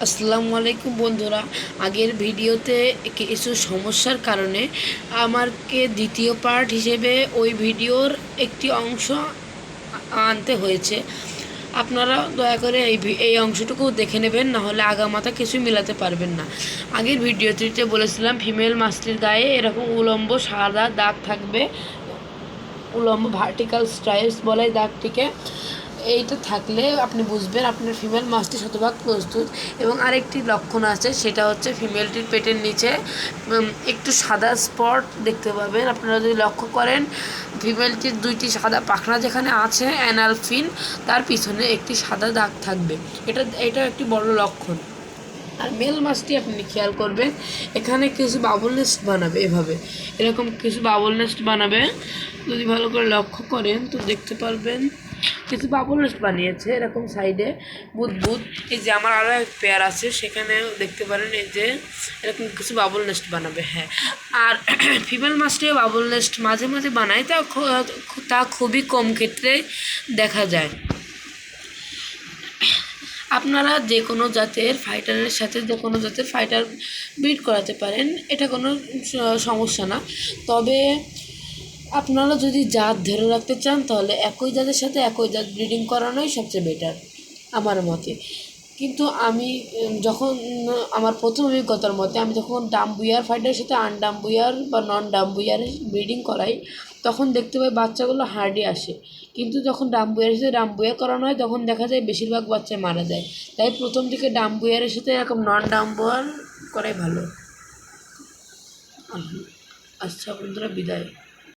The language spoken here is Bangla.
আসসালামু আলাইকুম বন্ধুরা, আগের ভিডিওতে কিছু সমস্যার কারণে আমাকে দ্বিতীয় পার্ট হিসেবে ওই ভিডিওর একটি অংশ আনতে হয়েছে। আপনারা দয়া করে এই অংশটুকু দেখে নেবেন, নাহলে আগামাথা কিছু মিলাতে পারবেন না। আগের ভিডিওটিতে বলেছিলাম ফিমেল মাছটির গায়ে এরকম উলম্ব সাদা দাগ থাকবে, উলম্ব ভার্টিক্যাল স্ট্রাইপস বলে দাগটিকে। এইটা থাকলে আপনি বুঝবেন আপনার ফিমেল মাছটি শতভাগ প্রস্তুত। এবং আরেকটি লক্ষণ আছে, সেটা হচ্ছে ফিমেলটির পেটের নিচে একটু সাদা স্পট দেখতে পাবেন। আপনারা যদি লক্ষ্য করেন, ফিমেলটির দুইটি সাদা পাখনা যেখানে আছে অ্যানাল ফিন, তার পিছনে একটি সাদা দাগ থাকবে। এটা একটি বড় লক্ষণ। আর মেল মাছটি আপনি খেয়াল করবেন, এখানে কিছু বাবল নেস্ট বানাবে, এরকম কিছু বাবল নেস্ট বানাবে। যদি ভালো করে লক্ষ্য করেন তো দেখতে পারবেন কিছু বাবল নেস্ট বানিয়েছে এরকম সাইডে বুদবুদ। এই যে আমার আরও এক পেয়ার আছে, সেখানেও দেখতে পারেন এই যে এরকম কিছু বাবল নেস্ট বানাবে। হ্যাঁ, আর ফিমেল মাছটিও বাবল নেস্ট মাঝে মাঝে বানায়, তা খুবই কম ক্ষেত্রে দেখা যায়। আপনারা যে কোনো জাতের ফাইটারের সাথে যে কোনো জাতের ফাইটার ব্রিড করাতে পারেন, এটা কোনো সমস্যা না। তবে আপনারা যদি জাত ধরে রাখতে চান, তাহলে একই জাতের সাথে একই জাত ব্রিডিং করানোই সবচেয়ে বেটার আমার মতে। কিন্তু আমি যখন আমার প্রথম অভিজ্ঞতার মতে, আমি যখন ডাম্বুয়ার ফাইটারের সাথে আনডাম্বুয়ার বা নন ডাম্বুয়ার ব্রিডিং করাই, তখন দেখতে পাই বাচ্চাগুলো হার্ডি আসে। কিন্তু যখন ডাম্বুয়ারের সাথে ডাম্বুয়ার করানো হয়, তখন দেখা যায় বেশিরভাগ বাচ্চা মারা যায়। তাই প্রথম দিকে ডাম্বুয়ারের সাথে এরকম নন ডাম্বুয়ার করাই ভালো। আচ্ছা বন্ধুরা, বিদায়।